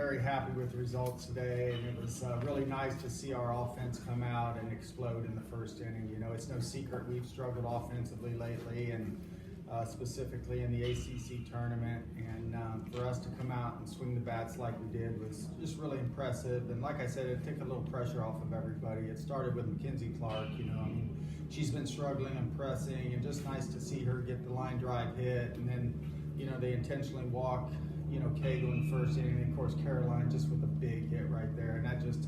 very happy with the results today, and it was really nice to see our offense come out and explode in the first inning. You know, it's no secret we've struggled offensively lately, and specifically in the ACC tournament, and for us to come out and swing the bats like we did was just really impressive. And like I said, it took a little pressure off of everybody. It started with Mackenzie Clark. You know, I mean, she's been struggling and pressing, and just nice to see her get the line drive hit, and then, you know, they intentionally walk, you know, Cagle in the first inning, and of course Caroline just with a big hit right there, and that just,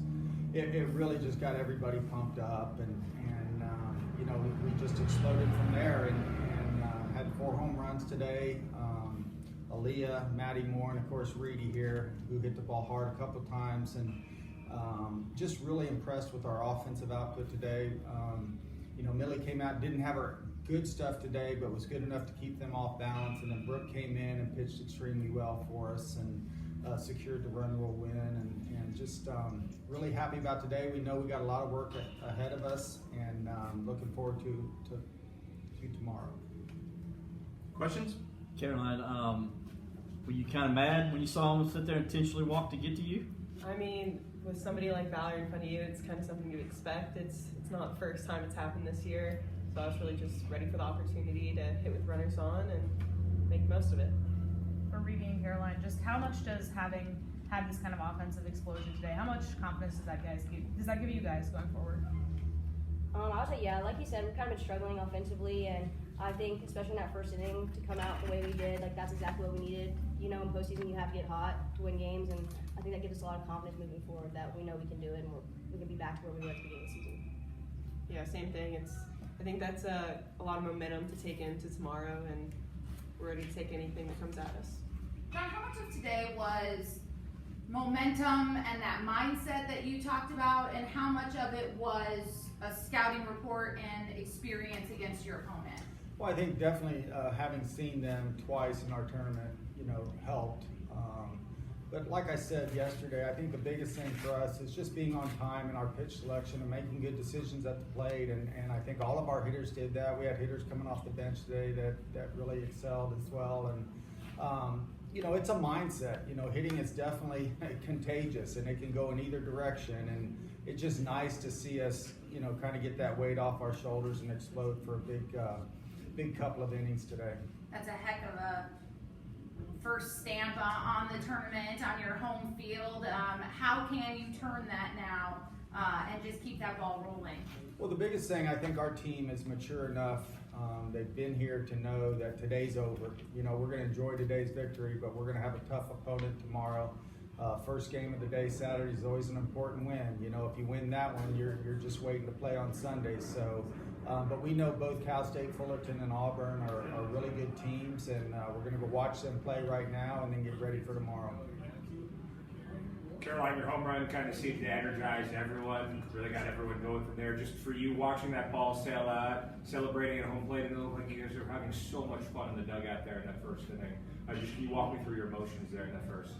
it really just got everybody pumped up, and you know, we just exploded from there, and had 4 home runs today. Aaliyah, Maddie Moore, and of course Reedy here, who hit the ball hard a couple times, and just really impressed with our offensive output today. You know, Millie came out, didn't have her good stuff today, but was good enough to keep them off balance, and then Brooke came in and pitched extremely well for us, and secured the run rule win, and just really happy about today. We know we got a lot of work ahead of us, and looking forward to tomorrow. Questions? Caroline, were you kind of mad when you saw him sit there and intentionally walk to get to you? I mean, with somebody like Valerie in front of you, it's kind of something you expect. It's not the first time it's happened this year, so I was really just ready for the opportunity to hit with runners on and make the most of it. For Reedy and Caroline, just how much does having had this kind of offensive explosion today, how much confidence does that give you guys going forward? I would say, yeah, like you said, we've kind of been struggling offensively, and I think, especially in that first inning, to come out the way we did, like, that's exactly what we needed. You know, in postseason, you have to get hot to win games, and I think that gives us a lot of confidence moving forward that we know we can do it, and we can be back to where we were at the beginning of the season. Yeah, same thing. I think that's a lot of momentum to take into tomorrow, and we're ready to take anything that comes at us. John, how much of today was momentum and that mindset that you talked about, and how much of it was a scouting report and experience against your opponent? Well, I think definitely having seen them twice in our tournament, you know, helped. But like I said yesterday, I think the biggest thing for us is just being on time in our pitch selection and making good decisions at the plate, and I think all of our hitters did that. We had hitters coming off the bench today that really excelled as well, and you know, it's a mindset. You know, hitting is definitely contagious, and it can go in either direction, and it's just nice to see us, you know, kind of get that weight off our shoulders and explode for a big couple of innings today. That's a heck of a first stamp on the tournament, on your home field. How can you turn that now and just keep that ball rolling? Well, the biggest thing, I think our team is mature enough. They've been here to know that today's over. You know, we're going to enjoy today's victory, but we're going to have a tough opponent tomorrow. First game of the day, Saturday, is always an important win. You know, if you win that one, you're just waiting to play on Sunday. So, but we know both Cal State, Fullerton, and Auburn are really good teams, and we're going to go watch them play right now and then get ready for tomorrow. Caroline, your home run kind of seemed to energize everyone, really got everyone going from there. Just for you, watching that ball sail out, celebrating at home plate, and it looked like you guys were having so much fun in the dugout there in that first inning. Just can you walk me through your emotions there in that first?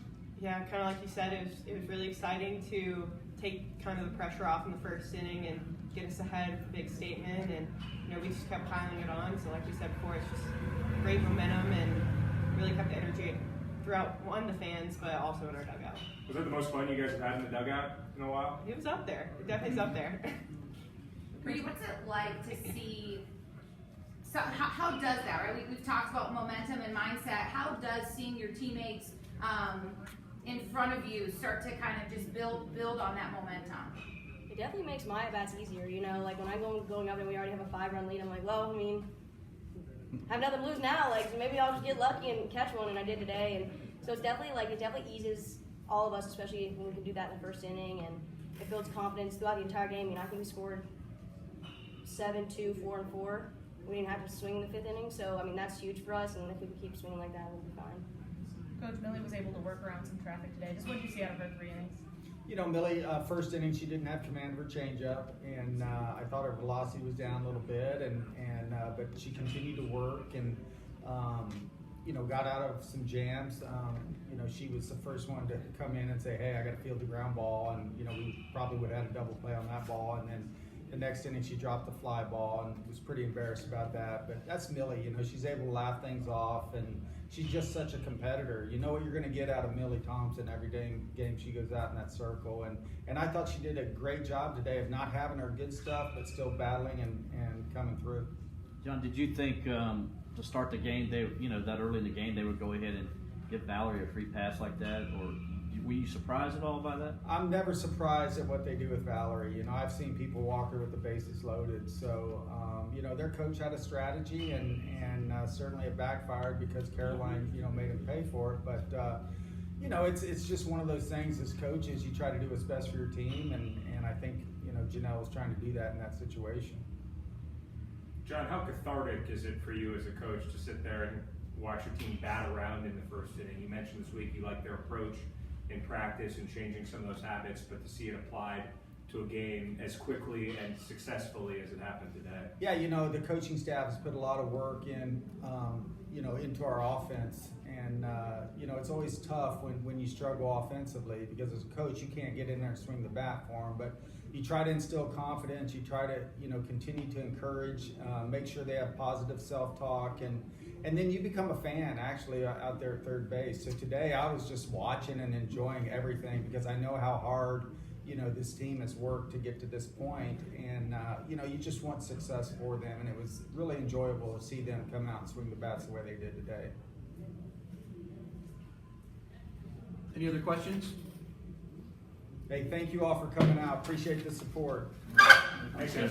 Yeah, kind of like you said, it was really exciting to take kind of the pressure off in the first inning and get us ahead with a big statement, and you know, we just kept piling it on. So like we said before, it's just great momentum and really kept the energy throughout the fans, but also in our dugout. Was that the most fun you guys have had in the dugout in a while? It was up there. It definitely is up there. Reedy, what's it like to see, so how does that, right? We've talked about momentum and mindset. How does seeing your teammates in front of you start to kind of just build on that momentum? It definitely makes my at-bats easier, you know, like when I'm going up and we already have a 5-run lead, I'm like, well, I mean, I have nothing to lose now, like, so maybe I'll just get lucky and catch one, and I did today, and so it's definitely, like, it definitely eases all of us, especially when we can do that in the first inning, and it builds confidence throughout the entire game. You know, I think we scored 7-2, 4-4. We didn't have to swing in the 5th inning, so, I mean, that's huge for us, and if we can keep swinging like that, we'll be fine. Coach, Millie was able to work around some traffic today. Just what did you see out of her 3 innings? You know, Millie, first inning, she didn't have command of her changeup, and I thought her velocity was down a little bit, but she continued to work and, you know, got out of some jams. You know, she was the first one to come in and say, hey, I got to field the ground ball, and, you know, we probably would have had a double play on that ball, and then the next inning she dropped the fly ball and was pretty embarrassed about that. But that's Millie, you know, she's able to laugh things off, and she's just such a competitor. You know what you're going to get out of Millie Thompson every day game she goes out in that circle. And I thought she did a great job today of not having her good stuff, but still battling and coming through. John, did you think to start the game, that early in the game, they would go ahead and give Valerie a free pass like that, or were you surprised at all by that? I'm never surprised at what they do with Valerie. You know, I've seen people walk her with the bases loaded. So, their coach had a strategy, and certainly it backfired because Caroline, made him pay for it. But, it's just one of those things as coaches, you try to do what's best for your team, and I think, Janelle was trying to do that in that situation. John, how cathartic is it for you as a coach to sit there and watch your team bat around in the first inning? You mentioned this week you like their approach in practice and changing some of those habits, but to see it applied to a game as quickly and successfully as it happened today. Yeah, the coaching staff has put a lot of work in, into our offense. And, it's always tough when you struggle offensively because as a coach, you can't get in there and swing the bat for them. But you try to instill confidence. You try to, continue to encourage, make sure they have positive self-talk. And then you become a fan, actually, out there at third base. So today I was just watching and enjoying everything because I know how hard, this team has worked to get to this point. And, you just want success for them. And it was really enjoyable to see them come out and swing the bats the way they did today. Any other questions? Hey, thank you all for coming out. Appreciate the support. Thanks, guys.